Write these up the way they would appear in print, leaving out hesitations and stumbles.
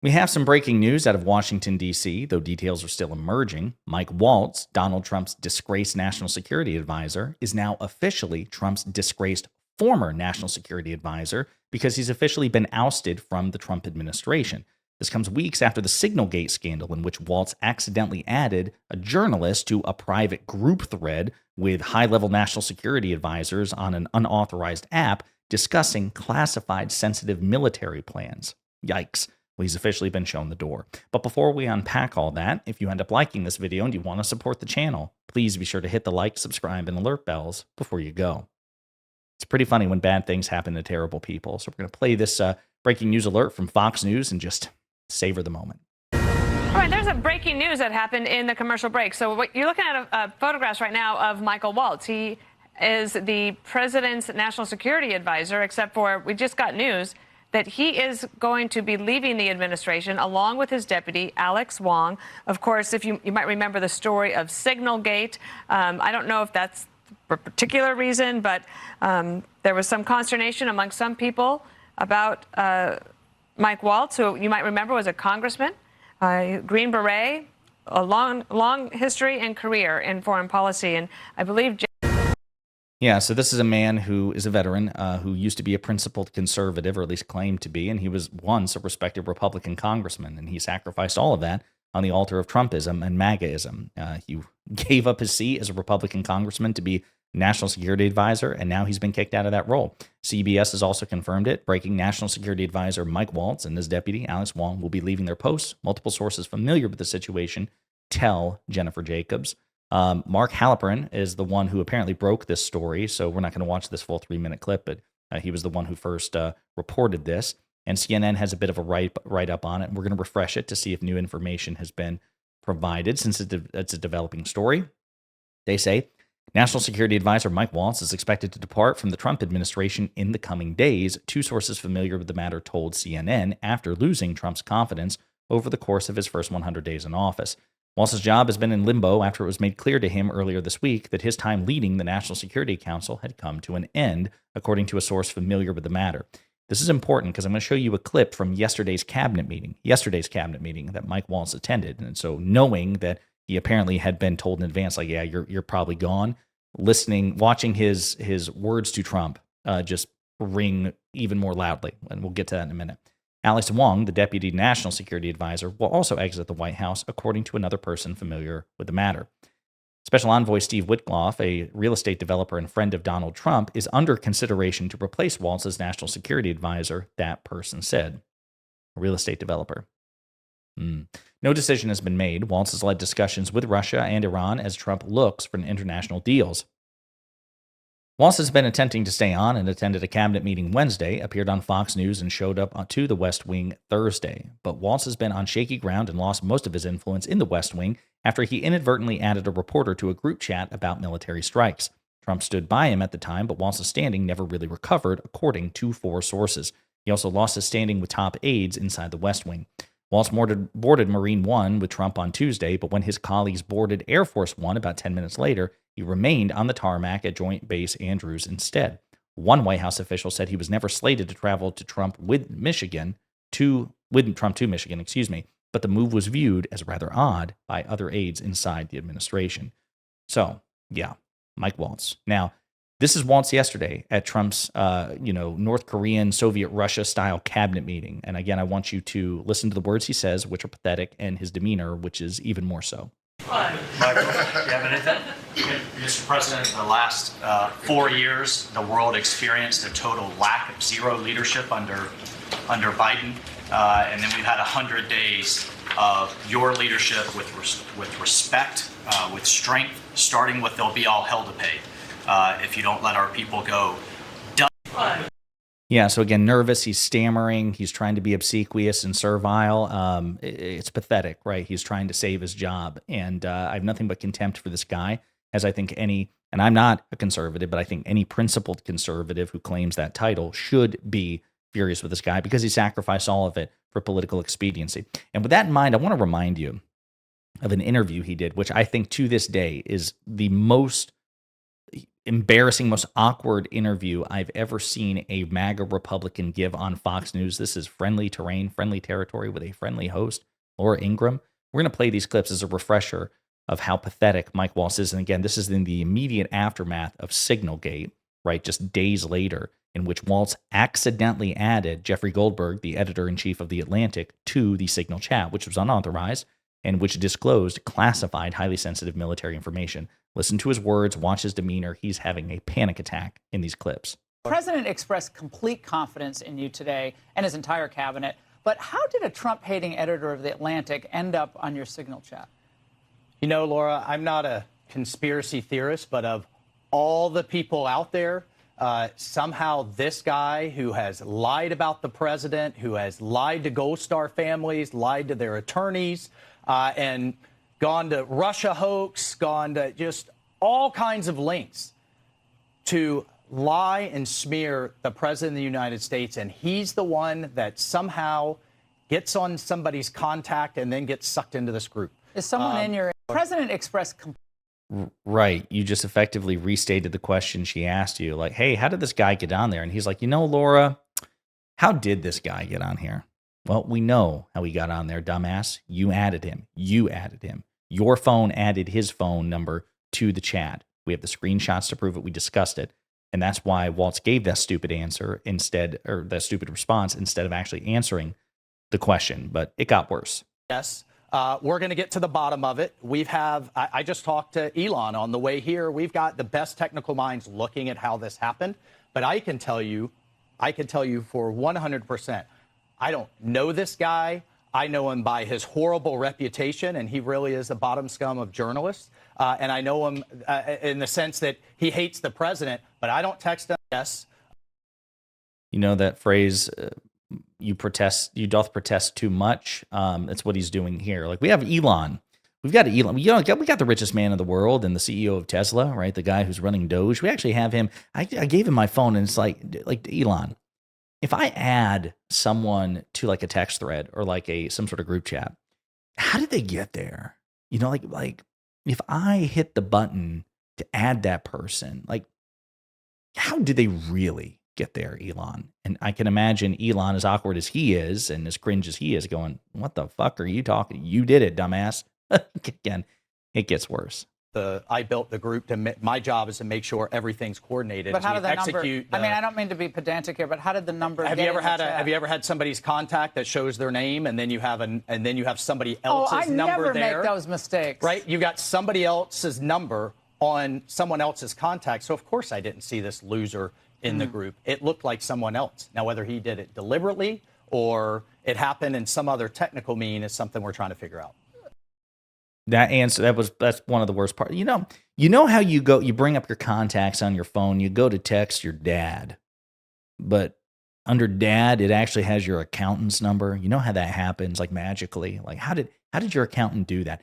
We have some breaking news out of Washington, D.C., though details are still emerging. Mike Waltz, Donald Trump's disgraced national security advisor, is now officially Trump's disgraced former national security advisor because he's officially been ousted from the Trump administration. This comes weeks after the SignalGate scandal, in which Waltz accidentally added a journalist to a private group thread with high level national security advisors on an unauthorized app discussing classified sensitive military plans. Yikes. Well, he's officially been shown the door. But before we unpack all that, if you end up liking this video and you want to support the channel, please be sure to hit the like, subscribe, and alert bells before you go. It's pretty funny when bad things happen to terrible people. So we're going to play this breaking news alert from Fox News and just savor the moment. All right, there's a breaking news that happened in the commercial break. So what you're looking at photographs right now of Michael Waltz. He is the president's national security advisor, except for we just got news that he is going to be leaving the administration along with his deputy, Alex Wong. Of course, if you might remember the story of SignalGate. I don't know if that's for a particular reason, but there was some consternation among some people about Mike Waltz, who you might remember was a congressman, Green Beret, a long history and career in foreign policy. And I believe... Yeah, so this is a man who is a veteran who used to be a principled conservative, or at least claimed to be, and he was once a respected Republican congressman, and he sacrificed all of that on the altar of Trumpism and MAGAism. He gave up his seat as a Republican congressman to be national security advisor, and now he's been kicked out of that role. CBS has also confirmed it. Breaking: national security advisor Mike Waltz and his deputy, Alex Wong, will be leaving their posts. Multiple sources familiar with the situation tell Jennifer Jacobs. Mark Halperin is the one who apparently broke this story, so we're not going to watch this full 3-minute clip, but he was the one who first reported this, and CNN has a bit of a write-up on it, and we're going to refresh it to see if new information has been provided, since it's a developing story. They say, National Security Advisor Mike Waltz is expected to depart from the Trump administration in the coming days, two sources familiar with the matter told CNN after losing Trump's confidence over the course of his first 100 days in office. Waltz's job has been in limbo after it was made clear to him earlier this week that his time leading the National Security Council had come to an end, according to a source familiar with the matter. This is important because I'm going to show you a clip from yesterday's cabinet meeting that Mike Waltz attended. And so knowing that he apparently had been told in advance, like, yeah, you're probably gone, watching his words to Trump just ring even more loudly. And we'll get to that in a minute. Alex Wong, the deputy national security advisor, will also exit the White House, according to another person familiar with the matter. Special Envoy Steve Witkoff, a real estate developer and friend of Donald Trump, is under consideration to replace Waltz as national security advisor, that person said. A real estate developer. No decision has been made. Waltz has led discussions with Russia and Iran as Trump looks for international deals. Waltz has been attempting to stay on and attended a cabinet meeting Wednesday, appeared on Fox News, and showed up to the West Wing Thursday. But Waltz has been on shaky ground and lost most of his influence in the West Wing after he inadvertently added a reporter to a group chat about military strikes. Trump stood by him at the time, but Waltz's standing never really recovered, according to 4 sources. He also lost his standing with top aides inside the West Wing. Waltz boarded Marine One with Trump on Tuesday, but when his colleagues boarded Air Force One about 10 minutes later, he remained on the tarmac at Joint Base Andrews instead. One White House official said he was never slated to travel to Trump to Michigan, but the move was viewed as rather odd by other aides inside the administration. So, yeah, Mike Waltz. Now, this is Waltz yesterday at Trump's, North Korean, Soviet Russia style cabinet meeting. And again, I want you to listen to the words he says, which are pathetic, and his demeanor, which is even more so. Michael, do you have anything? Mr. President, the last 4 years, the world experienced a total lack of zero leadership under Biden. And then we've had 100 days of your leadership with respect, with strength, starting with they'll be all hell to pay if you don't let our people go. Yeah, so again, nervous, he's stammering, he's trying to be obsequious and servile. It's pathetic, right? He's trying to save his job. And I have nothing but contempt for this guy, as I think and I'm not a conservative, but I think any principled conservative who claims that title should be furious with this guy because he sacrificed all of it for political expediency. And with that in mind, I want to remind you of an interview he did, which I think to this day is the most embarrassing, most awkward interview I've ever seen a MAGA Republican give on Fox News. This is friendly terrain, friendly territory with a friendly host, Laura Ingraham. We're going to play these clips as a refresher of how pathetic Mike Waltz is. And again, this is in the immediate aftermath of SignalGate, right? Just days later, in which Waltz accidentally added Jeffrey Goldberg, the editor-in-chief of The Atlantic, to the Signal chat, which was unauthorized and which disclosed classified, highly sensitive military information. Listen to his words, watch his demeanor. He's having a panic attack in these clips. The president expressed complete confidence in you today and his entire cabinet. But how did a Trump-hating editor of The Atlantic end up on your Signal chat? You know, Laura, I'm not a conspiracy theorist, but of all the people out there, somehow this guy who has lied about the president, who has lied to Gold Star families, lied to their attorneys, and gone to Russia hoax, gone to just all kinds of links to lie and smear the president of the United States. And he's the one that somehow gets on somebody's contact and then gets sucked into this group. Is someone in your president expressed Right. You just effectively restated the question she asked you. Like, hey, how did this guy get on there? And he's like, you know, Laura, how did this guy get on here? Well, we know how he got on there, dumbass. You added him. You added him. Your phone added his phone number to the chat. We have the screenshots to prove it. We discussed it. And that's why Waltz gave that stupid answer instead, or that stupid response, instead of actually answering the question. But it got worse. Yes. We're going to get to the bottom of it. I just talked to Elon on the way here. We've got the best technical minds looking at how this happened. But I can tell you for 100%, I don't know this guy. I know him by his horrible reputation, and he really is the bottom scum of journalists. And I know him in the sense that he hates the president, but I don't text him. Yes. You know that phrase, you doth protest too much. That's what he's doing here. Like, we have Elon. We've got Elon. We got the richest man in the world and the CEO of Tesla, right? The guy who's running Doge. We actually have him. I gave him my phone, and it's like Elon. If I add someone to like a text thread or like some sort of group chat, how did they get there? You know, like if I hit the button to add that person, like how did they really get there, Elon? And I can imagine Elon, as awkward as he is and as cringe as he is, going, what the fuck are you talking? You did it, dumbass. Again, it gets worse. I built the group my job is to make sure everything's coordinated. But how did the number? I mean, I don't mean to be pedantic here, but how did the number? Have you ever had somebody's contact that shows their name and then you have somebody else's number there? I never make those mistakes. Right? You got somebody else's number on someone else's contact. So of course I didn't see this loser in the group. It looked like someone else. Now whether he did it deliberately or it happened in some other technical mean is something we're trying to figure out. That answer, that's one of the worst parts. You know how you bring up your contacts on your phone, you go to text your dad, but under dad, it actually has your accountant's number. You know how that happens, like magically. Like how did your accountant do that?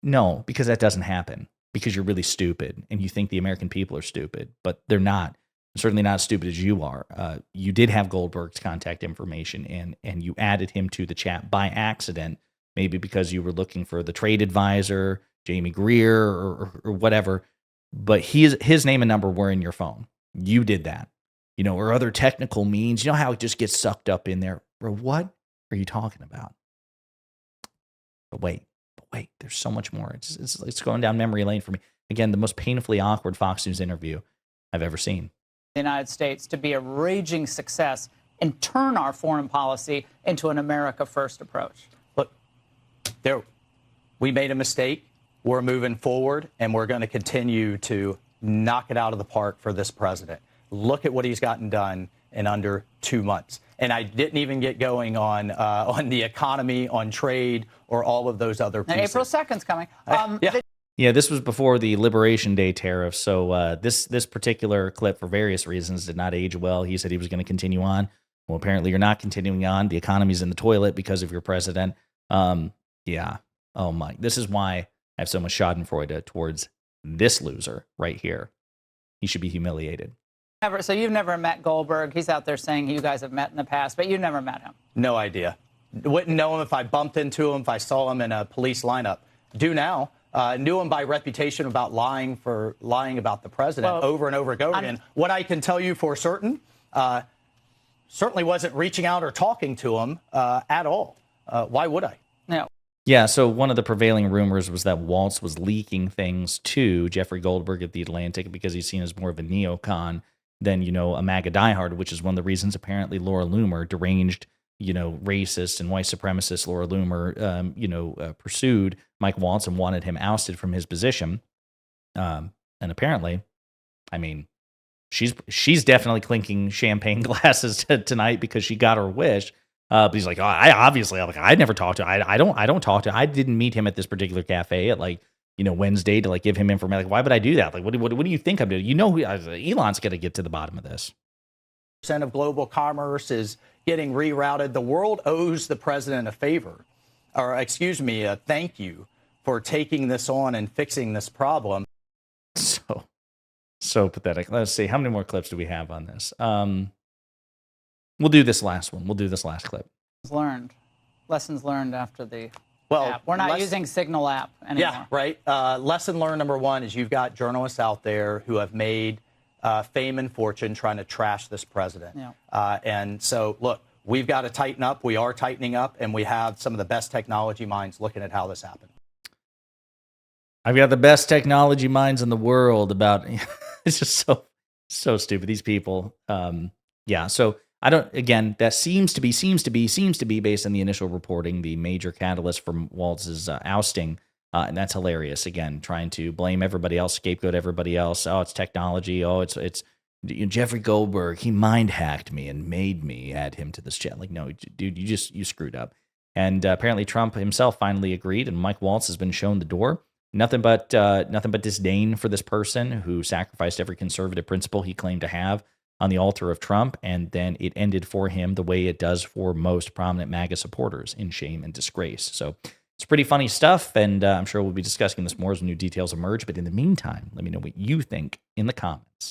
No, because that doesn't happen, because you're really stupid and you think the American people are stupid, but they're not. Certainly not as stupid as you are. You did have Goldberg's contact information and you added him to the chat by accident. Maybe because you were looking for the trade advisor, Jamie Greer, or whatever. But his name and number were in your phone. You did that. Or other technical means. You know how it just gets sucked up in there? Bro, what are you talking about? But wait, there's so much more. It's going down memory lane for me. Again, the most painfully awkward Fox News interview I've ever seen. The United States to be a raging success and turn our foreign policy into an America First approach. We made a mistake. We're moving forward, and we're going to continue to knock it out of the park for this president. Look at what he's gotten done in under 2 months. And I didn't even get going on the economy, on trade, or all of those other pieces. And April 2nd's coming. Yeah, this was before the Liberation Day tariff. So this particular clip, for various reasons, did not age well. He said he was going to continue on. Well, apparently you're not continuing on. The economy's in the toilet because of your president. Yeah. Oh my. This is why I have so much schadenfreude towards this loser right here. He should be humiliated. So you've never met Goldberg. He's out there saying you guys have met in the past, but you've never met him. No idea. Wouldn't know him if I bumped into him, if I saw him in a police lineup. Do now. Knew him by reputation about lying about the president over and over again. What I can tell you for certain, certainly wasn't reaching out or talking to him at all. Why would I? No. Yeah, so one of the prevailing rumors was that Waltz was leaking things to Jeffrey Goldberg at The Atlantic because he's seen as more of a neocon than, a MAGA diehard, which is one of the reasons apparently Laura Loomer, deranged, racist and white supremacist Laura Loomer, pursued Mike Waltz and wanted him ousted from his position. And apparently, I mean, she's definitely clinking champagne glasses tonight because she got her wish. But he's like, oh, I never talked to him. I don't talk to him. I didn't meet him at this particular cafe at Wednesday to give him information. Why would I do that? What do you think I'm doing? Elon's going to get to the bottom of this. Percent of global commerce is getting rerouted. The world owes the president a favor, or excuse me, a thank you for taking this on and fixing this problem. So pathetic. Let's see. How many more clips do we have on this? We'll do this last one. We'll do this last clip. Lessons learned after the Well, app. We're not using Signal app anymore. Yeah, right. Lesson learned number one is you've got journalists out there who have made fame and fortune trying to trash this president. Yeah. And so, look, we've got to tighten up. We are tightening up, and we have some of the best technology minds looking at how this happened. I've got the best technology minds in the world about it's just so stupid. These people. Yeah. So that seems to be based on the initial reporting, the major catalyst from Waltz's ousting. And that's hilarious. Again, trying to blame everybody else, scapegoat everybody else. Oh, it's technology. Oh, it's Jeffrey Goldberg. He mind hacked me and made me add him to this chat. No, dude, you screwed up. And apparently Trump himself finally agreed, and Mike Waltz has been shown the door. Nothing but disdain for this person who sacrificed every conservative principle he claimed to have on the altar of Trump, and then it ended for him the way it does for most prominent MAGA supporters, in shame and disgrace. So it's pretty funny stuff, and I'm sure we'll be discussing this more as new details emerge. But in the meantime, let me know what you think in the comments.